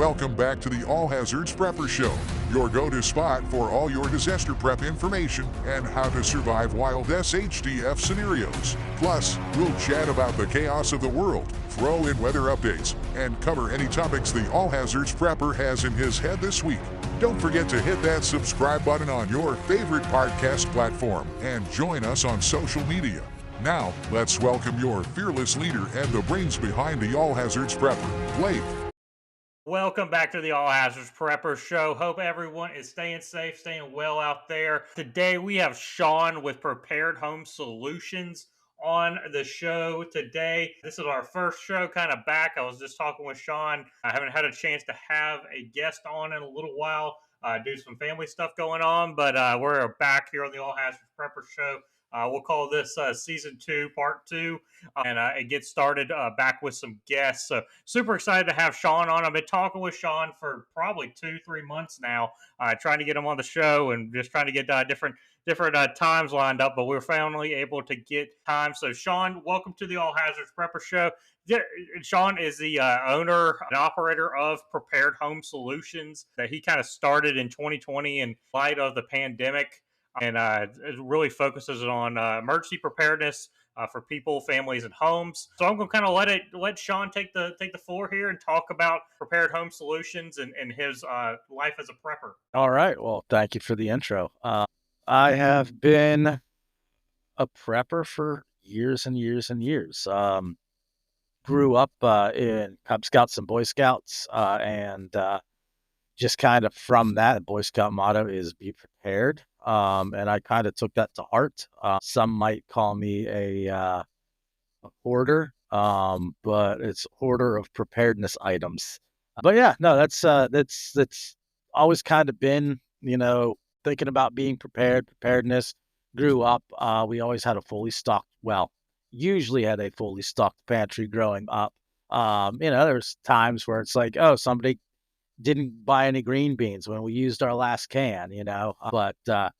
welcome back to the All Hazards Prepper Show, your go-to spot for all your disaster prep information and how to survive wild SHTF scenarios. Plus, we'll chat about the chaos of the world, throw in weather updates, and cover any topics the All Hazards Prepper has in his head this week. Don't forget to hit that subscribe button on your favorite podcast platform and join us on social media. Now, let's welcome your fearless leader and the brains behind the All Hazards Prepper, Blake. Welcome back to the All Hazards Prepper Show. Hope everyone is staying safe, staying well out there. Today we have Sean with Prepared Home Solutions on the show today. This is our first show kind of back. I was just talking with Sean. I haven't had a chance to have a guest on in a little while, do some family stuff going on, but we're back here on the All Hazards Prepper Show. We'll call this season 2, part 2, and it gets started back with some guests. So super excited to have Sean on. I've been talking with Sean for probably 2-3 months now, trying to get him on the show and just trying to get different times lined up, but we're finally able to get time. So Sean, welcome to the All Hazards Prepper Show. Sean is the owner and operator of Prepared Home Solutions that he kind of started in 2020 in light of the pandemic. And it really focuses on emergency preparedness for people, families, and homes. So I'm going to kind of let Sean take the floor here and talk about Prepared Home Solutions and his life as a prepper. All right. Well, thank you for the intro. I have been a prepper for years and years and years. Grew up in Cub Scouts and Boy Scouts, and just kind of from that, Boy Scout motto is be prepared. And I kind of took that to heart. Some might call me a hoarder, but it's a hoarder of preparedness items. But yeah, no, that's always kind of been, thinking about being preparedness. Grew up, we always had usually had a fully stocked pantry growing up. There's times where it's like, oh, somebody didn't buy any green beans when we used our last can, but that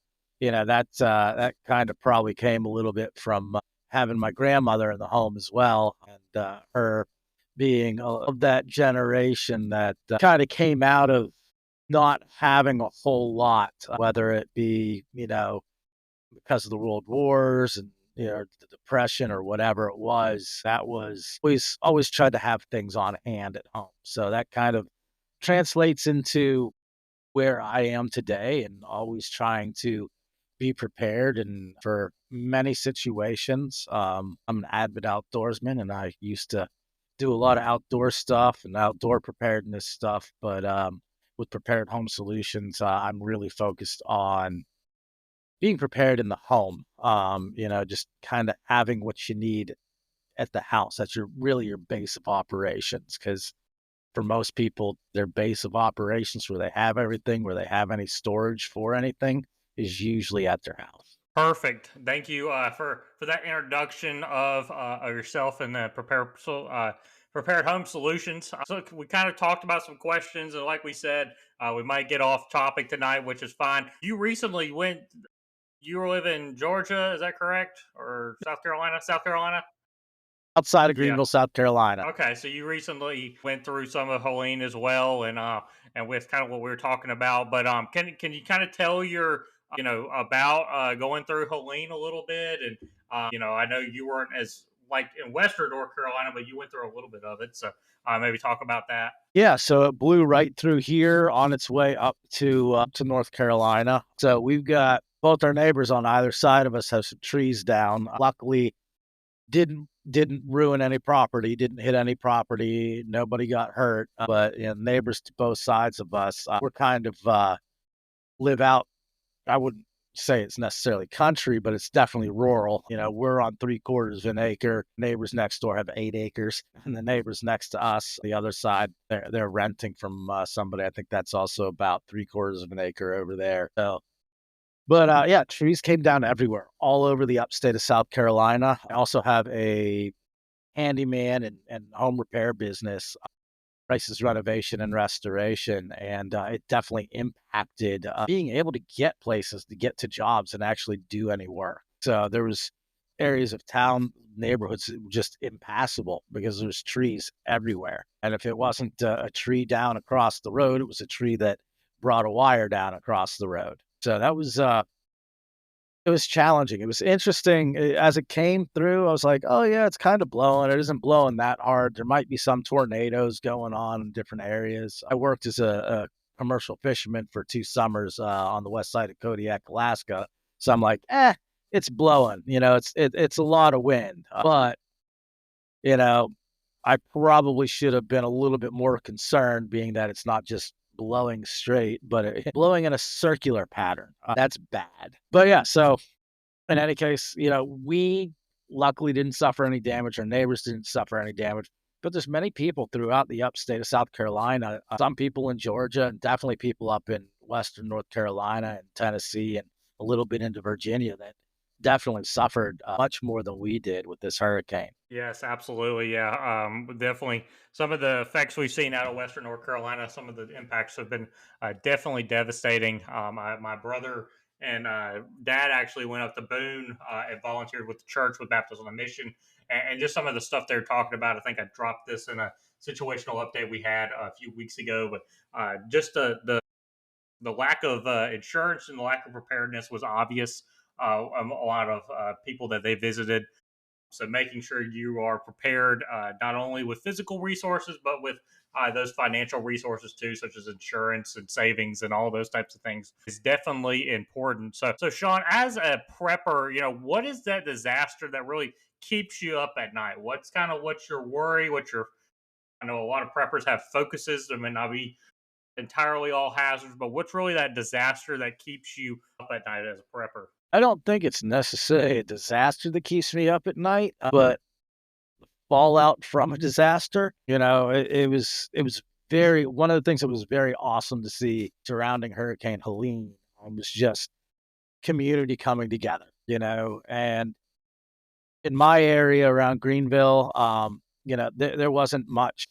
kind of probably came a little bit from having my grandmother in the home as well, and her being of that generation that kind of came out of not having a whole lot, whether it be, because of the world wars and, the Depression or whatever it was, that was always tried to have things on hand at home. So that kind of translates into where I am today, and always trying to be prepared and for many situations. I'm an avid outdoorsman, and I used to do a lot of outdoor stuff and outdoor preparedness stuff. But with Prepared Home Solutions, I'm really focused on being prepared in the home. Just kind of having what you need at the house. That's your base of operations, because for most people, their base of operations where they have everything, where they have any storage for anything, is usually at their house. Perfect. Thank you for that introduction of yourself and the Prepared Home Solutions. So we kind of talked about some questions, and like we said, we might get off topic tonight, which is fine. You recently you live in Georgia, is that correct? Or South Carolina? South Carolina? Outside of Greenville, South Carolina. Okay, so you recently went through some of Helene as well, and with kind of what we were talking about. But can you kind of tell your about going through Helene a little bit? And I know you weren't as like in Western North Carolina, but you went through a little bit of it. So maybe talk about that. Yeah, so it blew right through here on its way up to North Carolina. So we've got both our neighbors on either side of us have some trees down. Luckily, didn't ruin any property, didn't hit any property, nobody got hurt. But neighbors to both sides of us, we're kind of live out. I wouldn't say it's necessarily country, but it's definitely rural. We're on 3/4 of an acre. Neighbors next door have 8 acres, and the neighbors next to us, the other side, they're renting from somebody. I think that's also about 3/4 of an acre over there. So, but yeah, trees came down everywhere, all over the upstate of South Carolina. I also have a handyman and home repair business, Price's Renovation and Restoration, and it definitely impacted being able to get places, to get to jobs and actually do any work. So areas of town, neighborhoods just impassable because there's trees everywhere. And if it wasn't a tree down across the road, it was a tree that brought a wire down across the road. So that was it was challenging. It was interesting as it came through. I was like, "Oh yeah, it's kind of blowing. It isn't blowing that hard. There might be some tornadoes going on in different areas." I worked as a commercial fisherman for 2 summers on the west side of Kodiak, Alaska. So I'm like, it's blowing. It's a lot of wind, but you know, I probably should have been a little bit more concerned, being that it's not just blowing straight, but blowing in a circular pattern. That's bad. But yeah, so in any case, we luckily didn't suffer any damage. Our neighbors didn't suffer any damage. But there's many people throughout the upstate of South Carolina, some people in Georgia, and definitely people up in Western North Carolina and Tennessee and a little bit into Virginia that definitely suffered much more than we did with this hurricane. Yes, absolutely. Yeah, definitely. Some of the effects we've seen out of Western North Carolina, some of the impacts have been definitely devastating. My brother and dad actually went up to Boone and volunteered with the church with Baptist on a Mission, and just some of the stuff they're talking about. I think I dropped this in a situational update we had a few weeks ago, but just the lack of insurance and the lack of preparedness was obvious. A lot of people that they visited, so making sure you are prepared, not only with physical resources, but with those financial resources too, such as insurance and savings and all those types of things, is definitely important. So Sean, as a prepper, what is that disaster that really keeps you up at night? What's your worry? I know a lot of preppers have focuses. They may not be entirely all hazards, but what's really that disaster that keeps you up at night as a prepper? I don't think it's necessarily a disaster that keeps me up at night, but fallout from a disaster. It was very one of the things that was very awesome to see surrounding Hurricane Helene was just community coming together. And in my area around Greenville, there wasn't much.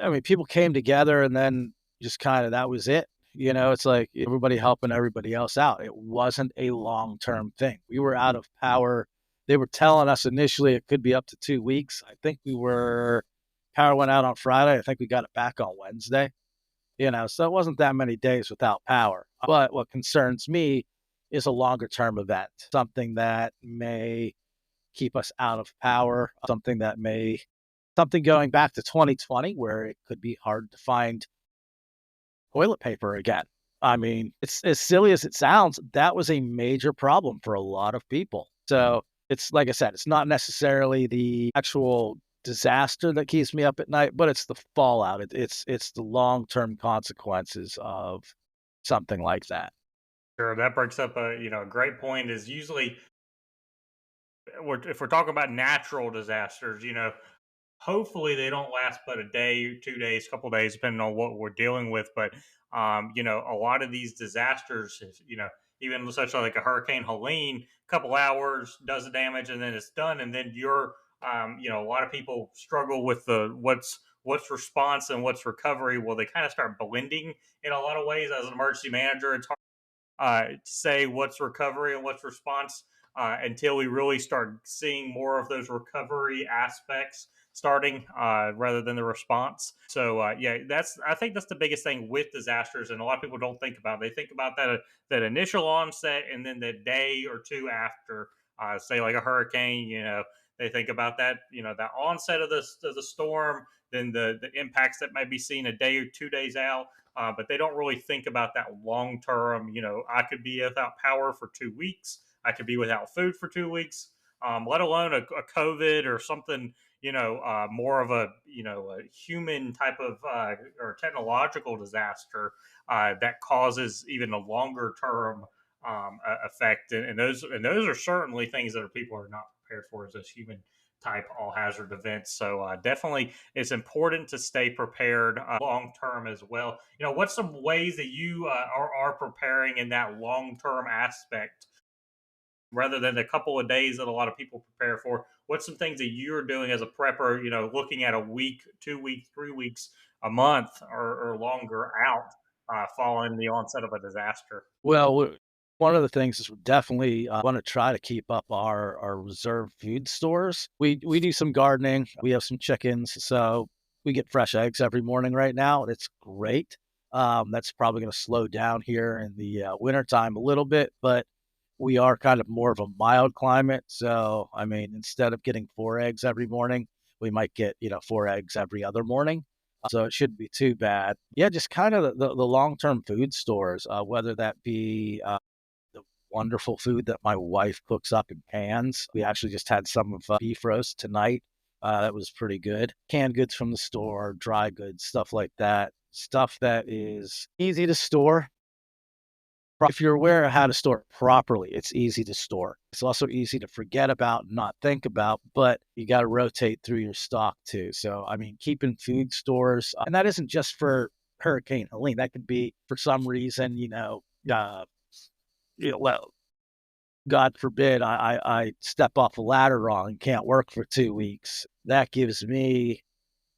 I mean, people came together and then just kind of that was it. It's like everybody helping everybody else out. It wasn't a long term thing. We were out of power. They were telling us initially it could be up to 2 weeks. I think power went out on Friday. I think we got it back on Wednesday. So it wasn't that many days without power. But what concerns me is a longer term event, something that may keep us out of power, something going back to 2020 where it could be hard to find toilet paper again. I mean, it's as silly as it sounds, that was a major problem for a lot of people. So it's like I said, it's not necessarily the actual disaster that keeps me up at night, but it's the fallout. It's the long-term consequences of something like that. Sure, that brings up a great point. Is usually if we're talking about natural disasters, hopefully they don't last but a day, 2 days, couple days, depending on what we're dealing with. But a lot of these disasters, even such like a Hurricane Helene, a couple hours does the damage and then it's done, and then a lot of people struggle with the what's response and what's recovery. Well, they kind of start blending in a lot of ways. As an emergency manager, it's say what's recovery and what's response until we really start seeing more of those recovery aspects starting rather than the response. So yeah, I think that's the biggest thing with disasters, and a lot of people don't think about. They think about that initial onset and then the day or two after, say like a hurricane. They think about that onset of the storm, then the impacts that might be seen a day or 2 days out, but they don't really think about that long term. I could be without power for 2 weeks. I could be without food for 2 weeks, let alone a COVID or something. More of a human type of or technological disaster that causes even a longer term effect, and those are certainly things that people are not prepared for as this human type all hazard events. So definitely, it's important to stay prepared long term as well. What's some ways that you are preparing in that long term aspect rather than the couple of days that a lot of people prepare for? What's some things that you're doing as a prepper? Looking at a week, 2 weeks, 3 weeks, a month, or longer out following the onset of a disaster. Well, One of the things is we definitely want to try to keep up our reserve food stores. We do some gardening. We have some chickens, so we get fresh eggs every morning right now, and it's great. That's probably going to slow down here in the wintertime a little bit, but we are kind of more of a mild climate. So, I mean, instead of getting 4 eggs every morning, we might get, 4 eggs every other morning. So it shouldn't be too bad. Yeah, just kind of the long-term food stores, whether that be the wonderful food that my wife cooks up in cans. We actually just had some of beef roast tonight. That was pretty good. Canned goods from the store, dry goods, stuff like that. Stuff that is easy to store. If you're aware of how to store it properly, it's easy to store. It's also easy to forget about and not think about, but you got to rotate through your stock too. So, I mean, keeping food stores, and that isn't just for Hurricane Helene. That could be for some reason, well, God forbid I step off a ladder wrong and can't work for 2 weeks. That gives me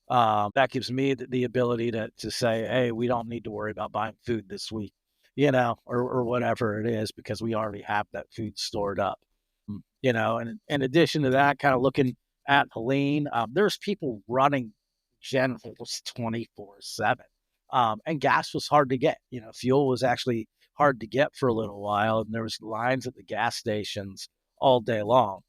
the ability to say, hey, we don't need to worry about buying food this week, or whatever it is, because we already have that food stored up. And in addition to that, kind of looking at Helene, there's people running generators 24/7. And gas was hard to get. Fuel was actually hard to get for a little while, and there was lines at the gas stations all day long.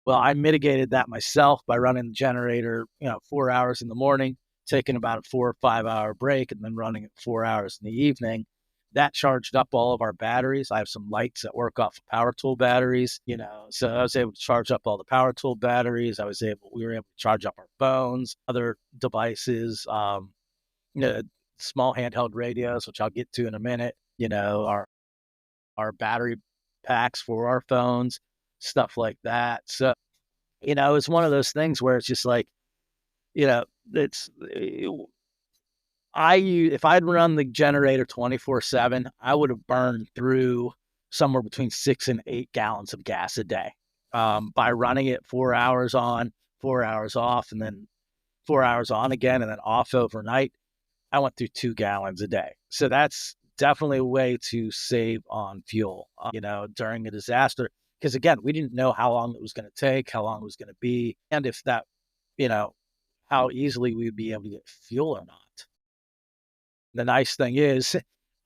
Well, I mitigated that myself by running the generator, 4 hours in the morning, taking about a 4 or 5 hour break, and then running it 4 hours in the evening. That charged up all of our batteries. I have some lights that work off of power tool batteries, so I was able to charge up all the power tool batteries. We were able to charge up our phones, other devices, you know, small handheld radios, which I'll get to in a minute, our battery packs for our phones, stuff like that. So, it's one of those things where it's just like, it's if I'd run the generator 24/7, I would have burned through somewhere between 6 and 8 gallons of gas a day. By running it 4 hours on, 4 hours off, and then 4 hours on again, and then off overnight, I went through 2 gallons a day. So that's definitely a way to save on fuel, during a disaster. Because again, we didn't know how long it was going to take, how long it was going to be, and if that, you know, how easily we'd be able to get fuel or not. The nice thing is,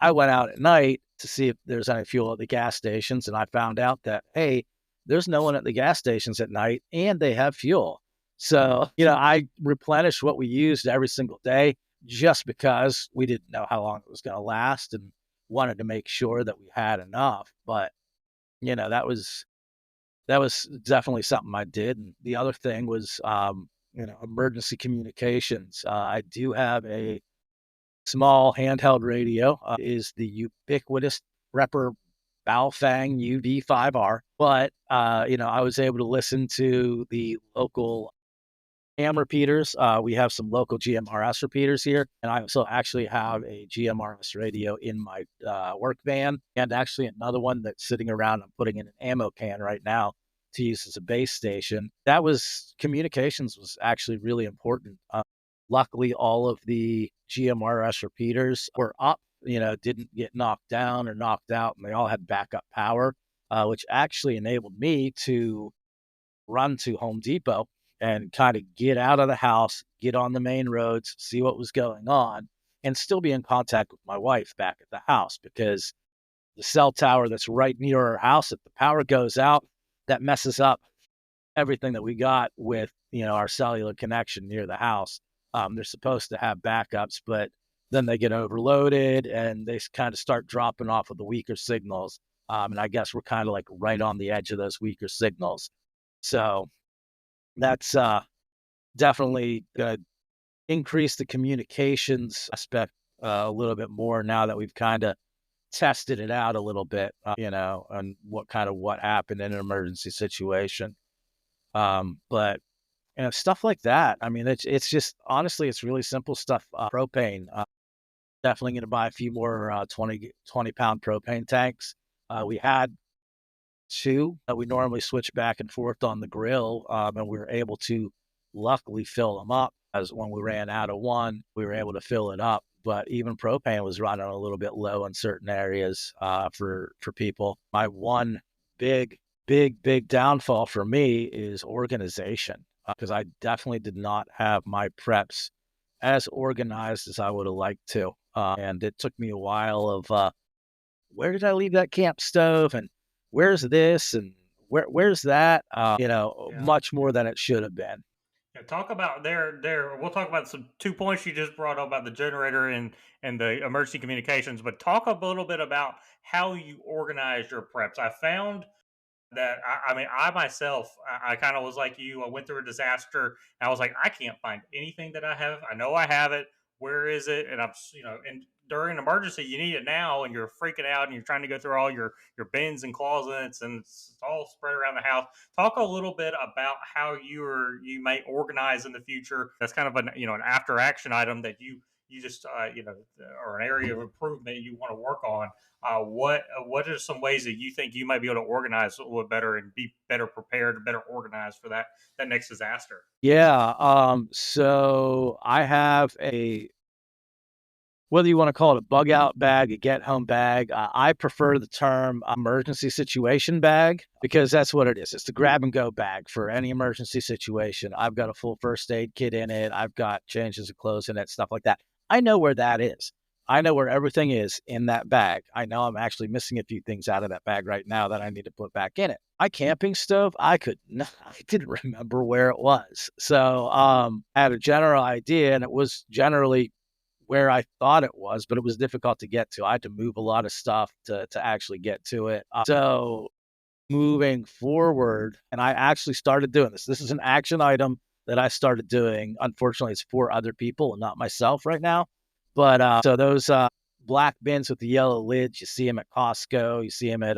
I went out at night to see if there's any fuel at the gas stations, and I found out that, hey, there's no one at the gas stations at night, and they have fuel. So, I replenished what we used every single day just because we didn't know how long it was going to last and wanted to make sure that we had enough. But, that was definitely something I did. And the other thing was, emergency communications. I do have a small handheld radio, is the ubiquitous Prepper Baofeng UV5R. But, I was able to listen to the local AM repeaters. We have some local GMRS repeaters here, and I also actually have a GMRS radio in my work van, and actually another one that's sitting around. I'm putting in an ammo can right now to use as a base station. Communications was actually really important. Luckily, all of the GMRS repeaters were up, didn't get knocked down or knocked out, and they all had backup power, which actually enabled me to run to Home Depot and kind of get out of the house, get on the main roads, see what was going on, and still be in contact with my wife back at the house, because the cell tower that's right near our house, if the power goes out, that messes up everything that we got with, our cellular connection near the house. They're supposed to have backups, but then they get overloaded and they kind of start dropping off of the weaker signals. And I guess we're kind of like right on the edge of those weaker signals. So that's definitely going to increase the communications aspect a little bit more now that we've kind of tested it out a little bit, and what happened in an emergency situation. But stuff like that. I mean, it's just honestly, it's really simple stuff. Propane. Definitely going to buy a few more 20-pound propane tanks. We had two that we normally switch back and forth on the grill, and we were able to luckily fill them up. As when we ran out of one, we were able to fill it up. but even propane was running a little bit low in certain areas for people. My one big downfall for me is organization, because I definitely did not have my preps as organized as I would have liked to. And it took me a while of where did I leave that camp stove, and where's this, and where's that? Yeah. Much more than it should have been. Yeah, talk about there. We'll talk about some 2 points you just brought up about the generator and the emergency communications, but talk a little bit about how you organize your preps. I found that I mean, I myself, I kind of was like you. I went through a disaster. And I was like, I can't find anything that I have. I know I have it. Where is it? And and during an emergency, you need it now, and you're freaking out, and you're trying to go through all your bins and closets, and it's all spread around the house. Talk a little bit about how you may organize in the future. That's kind of an after action item that you just or an area of improvement you want to work on. What are some ways that you think you might be able to organize a little better and be better prepared, better organized for that next disaster? Yeah. So I have whether you want to call it a bug out bag, a get home bag, I prefer the term emergency situation bag, because that's what it is. It's the grab and go bag for any emergency situation. I've got a full first aid kit in it. I've got changes of clothes in it, stuff like that. I know where that is. I know where everything is in that bag. I know I'm actually missing a few things out of that bag right now that I need to put back in it. My camping stove, I didn't remember where it was. So I had a general idea, and it was generally where I thought it was, but it was difficult to get to. I had to move a lot of stuff to actually get to it. So moving forward, and I actually started doing this. This is an action item that I started doing. Unfortunately, it's for other people and not myself right now. But so those black bins with the yellow lids, you see them at Costco, you see them at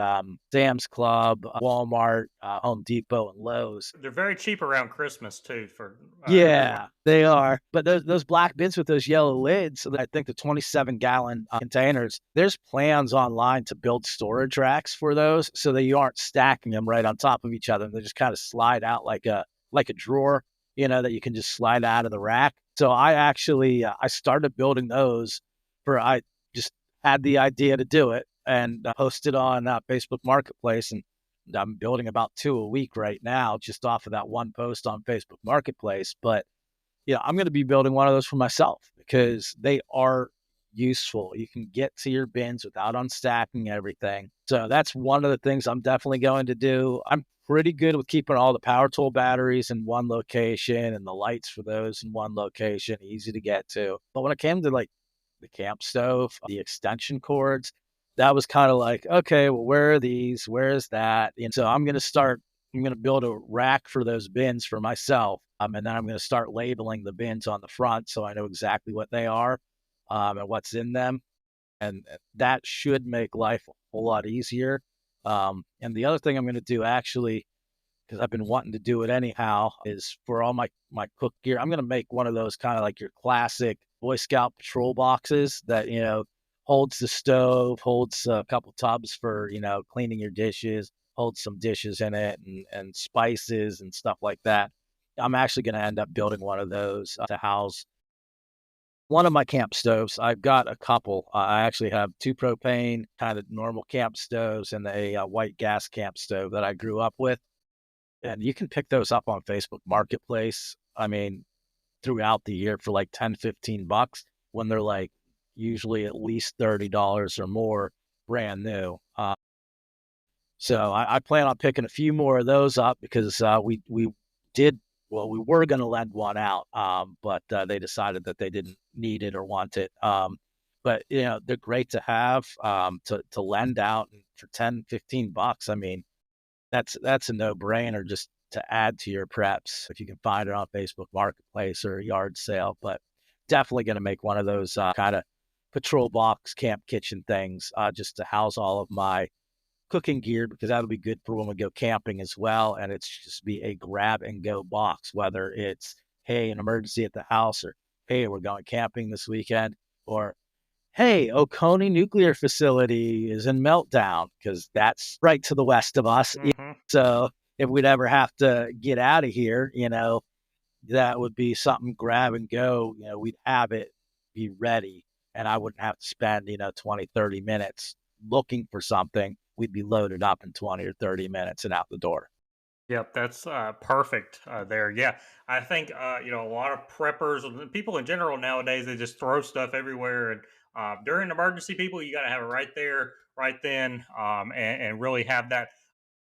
Sam's Club, Walmart, Home Depot, and Lowe's. They're very cheap around Christmas too for everyone. Yeah, they are. But those black bins with those yellow lids, I think the 27-gallon containers, there's plans online to build storage racks for those so that you aren't stacking them right on top of each other. They just kind of slide out like a drawer, that you can just slide out of the rack. So I actually I started building those I just had the idea to do it, and posted on Facebook Marketplace, and I'm building about 2 a week right now, just off of that one post on Facebook Marketplace. But I'm going to be building one of those for myself because they are useful. You can get to your bins without unstacking everything. So that's one of the things I'm definitely going to do. I'm pretty good with keeping all the power tool batteries in one location and the lights for those in one location, easy to get to. But when it came to like the camp stove, the extension cords, that was kind of like, okay, well, where are these? Where is that? And so I'm going to build a rack for those bins for myself. And then I'm going to start labeling the bins on the front so I know exactly what they are and what's in them. And that should make life a whole lot easier. And the other thing I'm going to do, actually, because I've been wanting to do it anyhow, is for all my cook gear, I'm going to make one of those kind of like your classic Boy Scout patrol boxes that, holds the stove, holds a couple tubs for, cleaning your dishes, holds some dishes in it and spices and stuff like that. I'm actually going to end up building one of those to house one of my camp stoves. I've got a couple. I actually have 2 propane kind of normal camp stoves and a white gas camp stove that I grew up with. And you can pick those up on Facebook Marketplace. I mean, throughout the year for like 10, $15 when they're like usually at least $30 or more brand new. So I plan on picking a few more of those up because we were going to lend one out, but they decided that they didn't need it or want it. But they're great to have to lend out for 10, $15. I mean, that's a no-brainer just to add to your preps if you can find it on Facebook Marketplace or a yard sale. But definitely going to make one of those kind of patrol box camp kitchen things just to house all of my cooking gear, because that'll be good for when we go camping as well. And it's just be a grab and go box, whether it's, hey, an emergency at the house, or hey, we're going camping this weekend, or hey, Oconee Nuclear Facility is in meltdown, because that's right to the west of us. Mm-hmm. So if we'd ever have to get out of here, that would be something grab and go. We'd have it be ready. and I wouldn't have to spend, 20, 30 minutes looking for something. We'd be loaded up in 20 or 30 minutes and out the door. Yep, that's perfect there. Yeah, I think a lot of preppers and people in general nowadays, they just throw stuff everywhere. And during emergency, people, you got to have it right there, right then, and really have that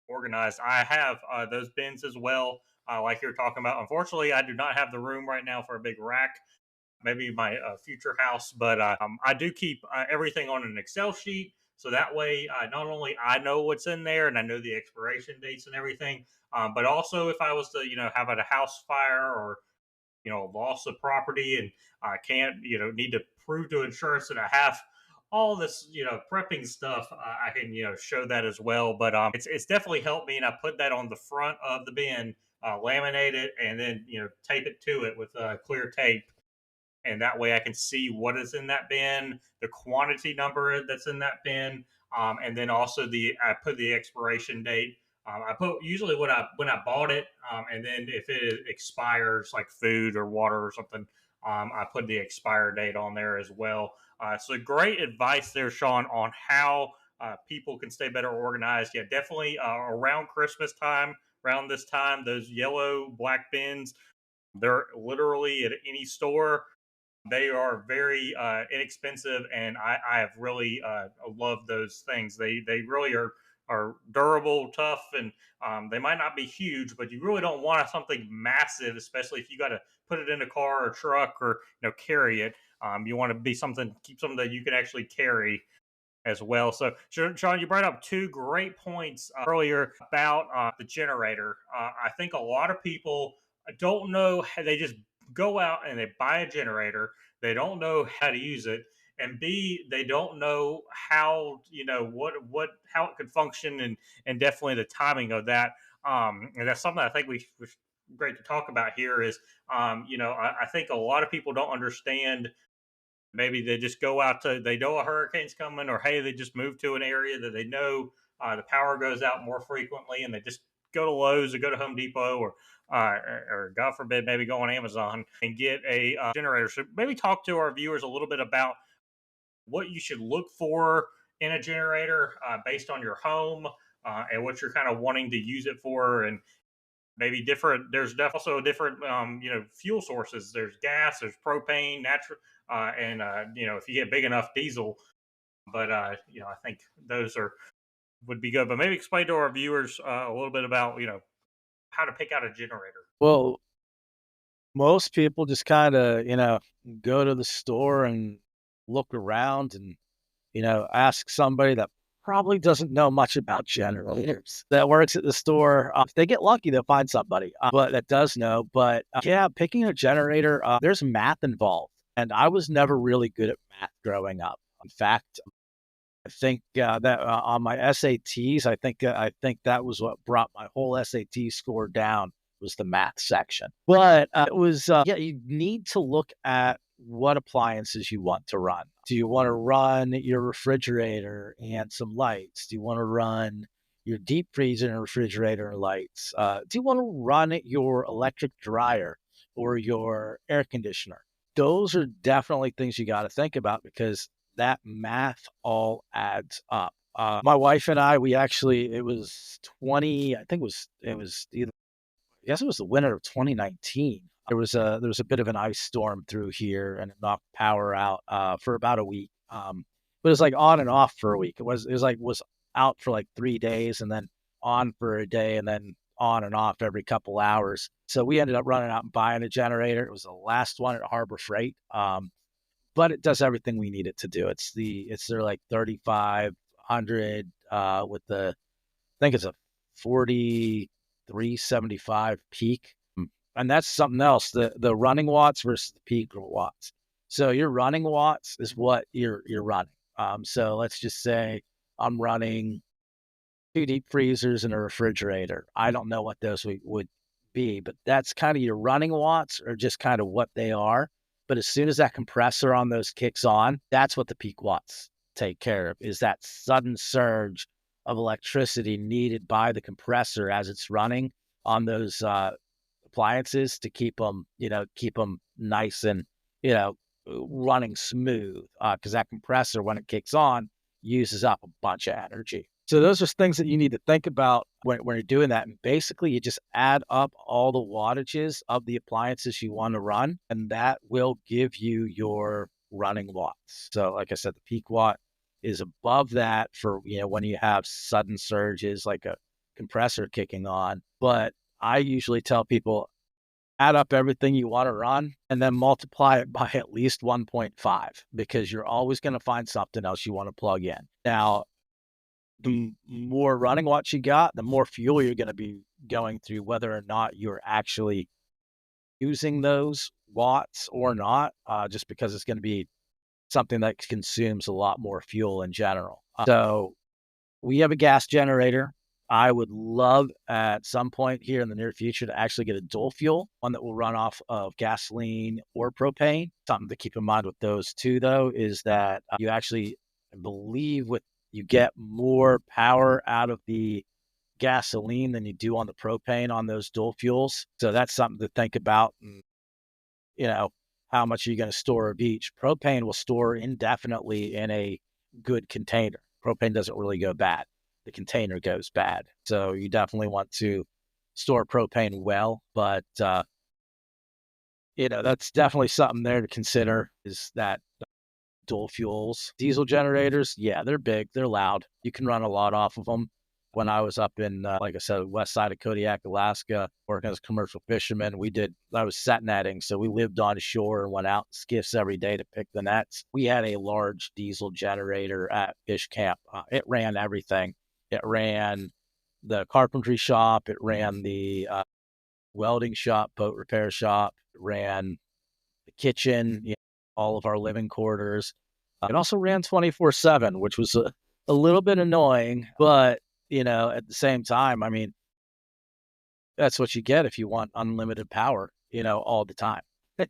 organized. I have those bins as well, like you're talking about. Unfortunately, I do not have the room right now for a big rack. Maybe my future house, but I do keep everything on an Excel sheet. So that way, not only I know what's in there and I know the expiration dates and everything, but also if I was to, have a house fire or loss of property and I can't, need to prove to insurance that I have all this, prepping stuff, I can, show that as well. But it's definitely helped me, and I put that on the front of the bin, laminate it, and then tape it to it with clear tape, and that way I can see what is in that bin, the quantity number that's in that bin, and then also I put the expiration date. I put usually when I bought it, and then if it expires, like food or water or something, I put the expire date on there as well. So great advice there, Sean, on how people can stay better organized. Yeah, definitely around Christmas time, around this time, those yellow black bins, they're literally at any store. They are very inexpensive, and I have really loved those things. They really are durable, tough, and they might not be huge, but you really don't want something massive, especially if you got to put it in a car or truck or carry it. You want to be keep something that you can actually carry as well. So, Sean, you brought up two great points earlier about the generator. I think a lot of people don't know how they just go out and they buy a generator. They don't know how to use it, and B, they don't know how what how it could function, and definitely the timing of that. And that's something I think we great to talk about here. Is I think a lot of people don't understand. Maybe they just go out to, they know a hurricane's coming, or hey, they just move to an area that they know the power goes out more frequently, and they just go to Lowe's or go to Home Depot, or God forbid, maybe go on Amazon and get a generator. So maybe talk to our viewers a little bit about what you should look for in a generator based on your home and what you're kind of wanting to use it for, and maybe different. There's also different, fuel sources. There's gas, there's propane, natural, and if you get big enough, diesel. But I think those are would be good. But maybe explain to our viewers a little bit about how to pick out a generator. Well, most people just kind of, go to the store and look around and, ask somebody that probably doesn't know much about generators that works at the store. If they get lucky, they'll find somebody, but that does know. But yeah, picking a generator, there's math involved. And I was never really good at math growing up. In fact, I think that on my SATs, I think that was what brought my whole SAT score down, was the math section. But it was yeah, you need to look at what appliances you want to run. Do you want to run your refrigerator and some lights? Do you want to run your deep freezer and refrigerator and lights? Do you want to run your electric dryer or your air conditioner? Those are definitely things you got to think about, because that math all adds up. My wife and I, it was 20, I think it was either, I guess it was the winter of 2019. There was a bit of an ice storm through here, and it knocked power out for about a week. But it was like on and off for a week. Was out for like 3 days, and then on for a day, and then on and off every couple hours. So we ended up running out and buying a generator. It was the last one at Harbor Freight. But it does everything we need it to do. It's their like 3500 with the, I think it's a 4375 peak. And that's something else. The running watts versus the peak watts. So your running watts is what you're running. So let's just say I'm running 2 deep freezers and a refrigerator. I don't know what those would be, but that's kind of your running watts, or just kind of what they are. But as soon as that compressor on those kicks on, that's what the peak watts take care of, is that sudden surge of electricity needed by the compressor as it's running on those appliances to keep them nice and, running smooth because that compressor, when it kicks on, uses up a bunch of energy. So those are things that you need to think about when you're doing that. And basically, you just add up all the wattages of the appliances you want to run, and that will give you your running watts. So, like I said, the peak watt is above that for when you have sudden surges like a compressor kicking on. But I usually tell people add up everything you want to run and then multiply it by at least 1.5 because you're always going to find something else you want to plug in. Now, the more running watts you got, the more fuel you're going to be going through, whether or not you're actually using those watts or not, just because it's going to be something that consumes a lot more fuel in general. So we have a gas generator. I would love at some point here in the near future to actually get a dual fuel, one that will run off of gasoline or propane. Something to keep in mind with those two, though, is that you actually, I believe, you get more power out of the gasoline than you do on the propane on those dual fuels. So that's something to think about. And, how much are you going to store of each? Propane will store indefinitely in a good container. Propane doesn't really go bad. The container goes bad. So you definitely want to store propane well, but that's definitely something there to consider is that dual fuels. Diesel generators, yeah, they're big, they're loud. You can run a lot off of them. When I was up in, like I said, west side of Kodiak, Alaska, working as a commercial fisherman, I was set netting. So we lived on shore and went out in skiffs every day to pick the nets. We had a large diesel generator at fish camp. It ran everything. It ran the carpentry shop. It ran the welding shop, boat repair shop. It ran the kitchen, all of our living quarters. It also ran 24/7, which was a little bit annoying, but at the same time, I mean, that's what you get if you want unlimited power, all the time, But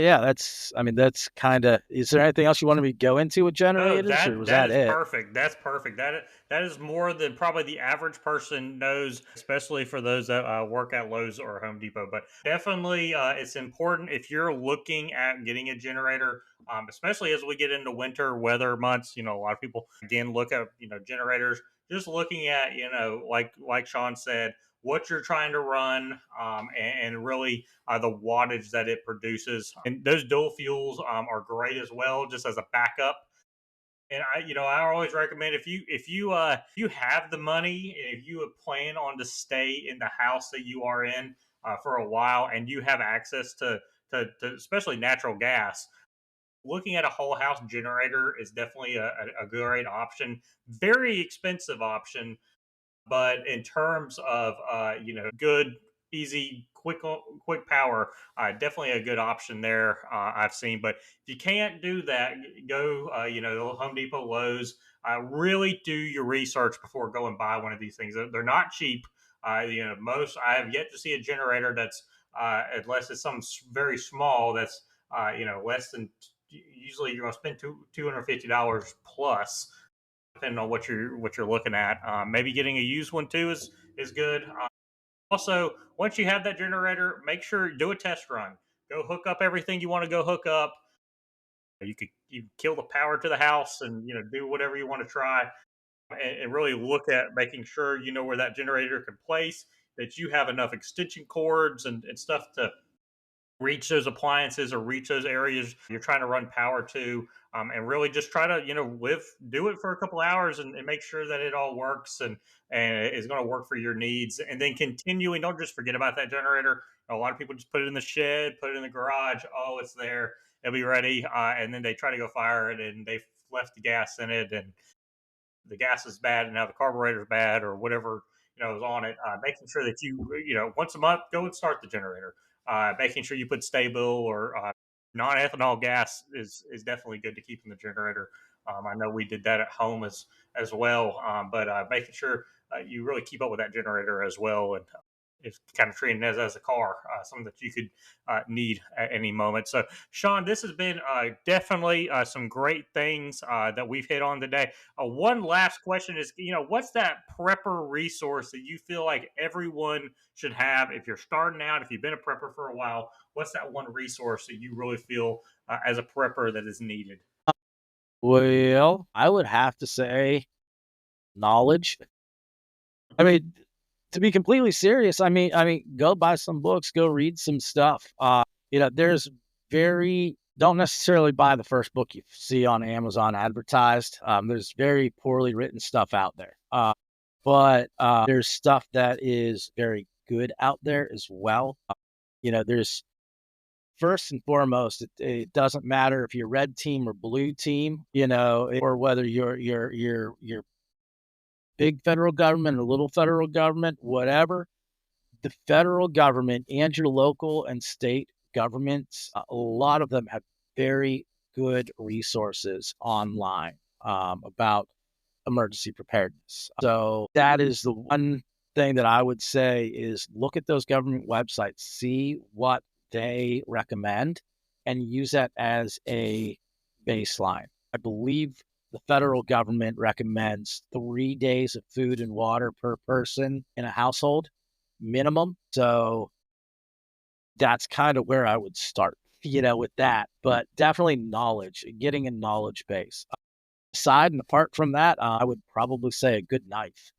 yeah, that's kind of, is there anything else you wanted me to go into with Oh, generators or that was that that is it? perfect. That's perfect. That is more than probably the average person knows, especially for those that work at Lowe's or Home Depot. But definitely, it's important if you're looking at getting a generator, especially as we get into winter weather months. A lot of people again look at generators. Just looking at like Sean said, what you're trying to run, and really the wattage that it produces. And those dual fuels are great as well, just as a backup. And I always recommend if you have the money and if you plan on to stay in the house that you are in for a while and you have access to especially natural gas, looking at a whole house generator is definitely a great option. Very expensive option, but in terms of good, easy, quick power, definitely a good option there. I've seen, but if you can't do that, go Home Depot, Lowe's. Really do your research before going buy one of these things. They're not cheap. Most I have yet to see a generator that's unless it's some very small that's less than. Usually, you're going to spend $250 plus depending on what you're looking at. Maybe getting a used one too is good. Also, once you have that generator, make sure do a test run. Go hook up everything you want to go hook up. You kill the power to the house and do whatever you want to try, and really look at making sure you know where that generator can place. That you have enough extension cords and stuff to reach those appliances or reach those areas you're trying to run power to, and really just try to do it for a couple hours and make sure that it all works and is going to work for your needs, and then continuing, don't just forget about that generator. A lot of people just put it in the shed, put it in the garage. Oh, it's there, it'll be ready, and then they try to go fire it and they've left the gas in it and the gas is bad and now the carburetor is bad or whatever is on it. Making sure that once a month go and start the generator. Making sure you put stable or non-ethanol gas is definitely good to keep in the generator. I know we did that at home as well, but making sure you really keep up with that generator as well. And it's kind of treating it as a car, something that you could need at any moment. So, Sean, this has been definitely some great things that we've hit on today. One last question is, what's that prepper resource that you feel like everyone should have if you're starting out, if you've been a prepper for a while? What's that one resource that you really feel as a prepper that is needed? Well, I would have to say knowledge. I mean, to be completely serious, I mean, go buy some books, go read some stuff. There's very don't necessarily buy the first book you see on Amazon advertised. There's very poorly written stuff out there. But there's stuff that is very good out there as well. There's first and foremost, it doesn't matter if you're red team or blue team, or whether you're big federal government or little federal government, whatever. The federal government and your local and state governments, a lot of them have very good resources online about emergency preparedness. So that is the one thing that I would say is look at those government websites, see what they recommend, and use that as a baseline. I believe the federal government recommends 3 days of food and water per person in a household minimum. So that's kind of where I would start, with that. But definitely knowledge, getting a knowledge base. Aside and apart from that, I would probably say a good knife,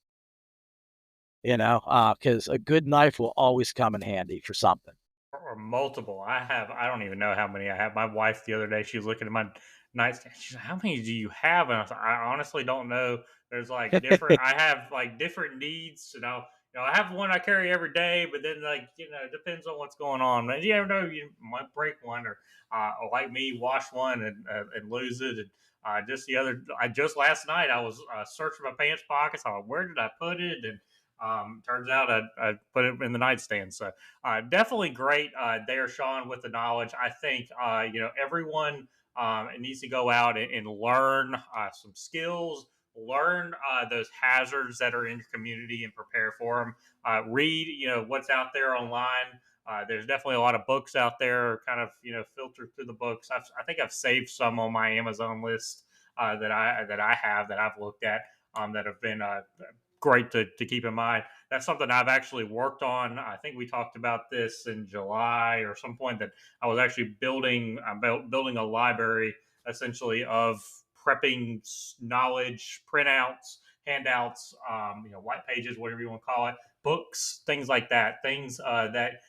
because a good knife will always come in handy for something. Or multiple. I don't even know how many I have. My wife the other day, she was looking at my nightstand. She's like, "How many do you have?" And I was like, "I honestly don't know." There's like different. I have like different needs. I have one I carry every day, but then it depends on what's going on. And you never know, you might break one or like me, wash one and lose it. And just last night, I was searching my pants pockets. I thought, where did I put it? And turns out I put it in the nightstand. So definitely great there, Sean, with the knowledge. I think everyone needs to go out and learn some skills, learn those hazards that are in your community, and prepare for them. Read, what's out there online. There's definitely a lot of books out there. Kind of filter through the books. I think I've saved some on my Amazon list that I've looked at that have been great to keep in mind. That's something I've actually worked on. I think we talked about this in July or some point that I was actually building a library essentially of prepping knowledge, printouts, handouts, white pages, whatever you want to call it, books, things like that, things that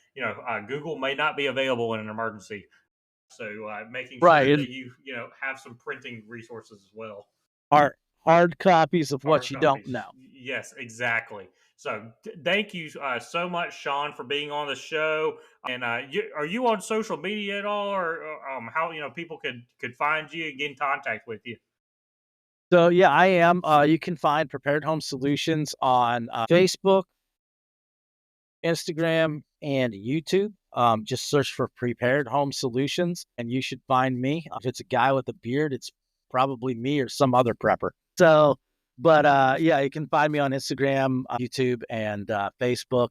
Google may not be available in an emergency. So making Right. sure And that you have some printing resources as well. hard copies of what Hard you don't copies. know. Yes, exactly. So thank you so much, Sean, for being on the show. And are you on social media at all, or how people could find you and get in contact with you? So yeah, I am. You can find Prepared Home Solutions on Facebook, Instagram, and YouTube. Just search for Prepared Home Solutions, and you should find me. If it's a guy with a beard, it's probably me or some other prepper. So, but yeah, you can find me on Instagram, YouTube, and Facebook.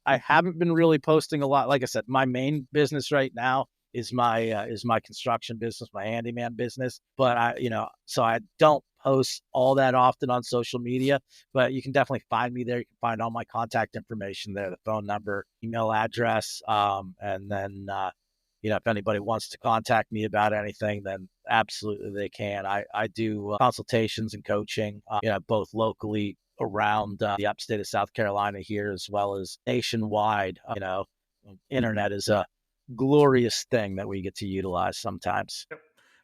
I haven't been really posting a lot. Like I said, my main business right now is my construction business, my handyman business. But so I don't post all that often on social media, but you can definitely find me there. You can find all my contact information there, the phone number, email address. And then, if anybody wants to contact me about anything, then absolutely they can. I do consultations and coaching, both locally around the upstate of South Carolina here, as well as nationwide. Internet is a glorious thing that we get to utilize sometimes.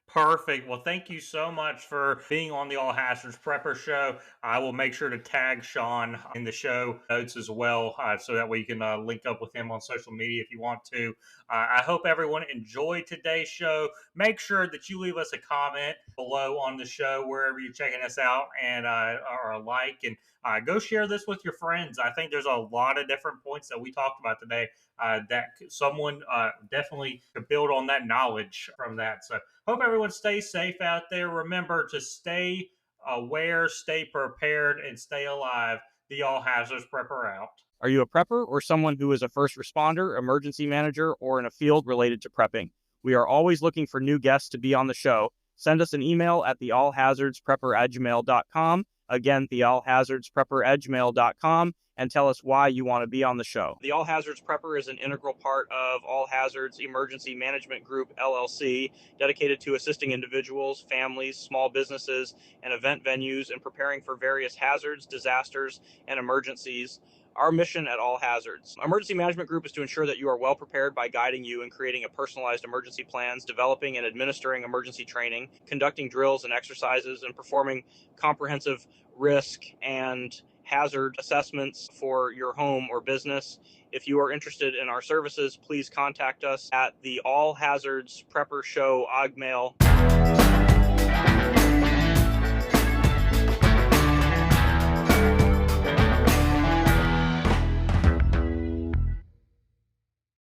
Perfect. Well, thank you so much for being on the All Hazards Prepper Show. I will make sure to tag Sean in the show notes as well, so that way you can link up with him on social media if you want to. I hope everyone enjoyed today's show. Make sure that you leave us a comment below on the show wherever you're checking us out, and or a like, and go share this with your friends. I think there's a lot of different points that we talked about today that someone definitely could build on that knowledge from that. So hope everyone stays safe out there. Remember to stay aware, stay prepared, and stay alive. The All Hazards Prepper out. Are you a prepper or someone who is a first responder, emergency manager, or in a field related to prepping? We are always looking for new guests to be on the show. Send us an email at theallhazardsprepper@gmail.com. Again, theallhazardsprepper@gmail.com, and tell us why you want to be on the show. The All Hazards Prepper is an integral part of All Hazards Emergency Management Group, LLC, dedicated to assisting individuals, families, small businesses, and event venues in preparing for various hazards, disasters, and emergencies. Our mission at All Hazards Emergency Management Group is to ensure that you are well prepared by guiding you in creating a personalized emergency plans, developing and administering emergency training, conducting drills and exercises, and performing comprehensive risk and hazard assessments for your home or business. If you are interested in our services, please contact us at the All Hazards Prepper Show Ogmail.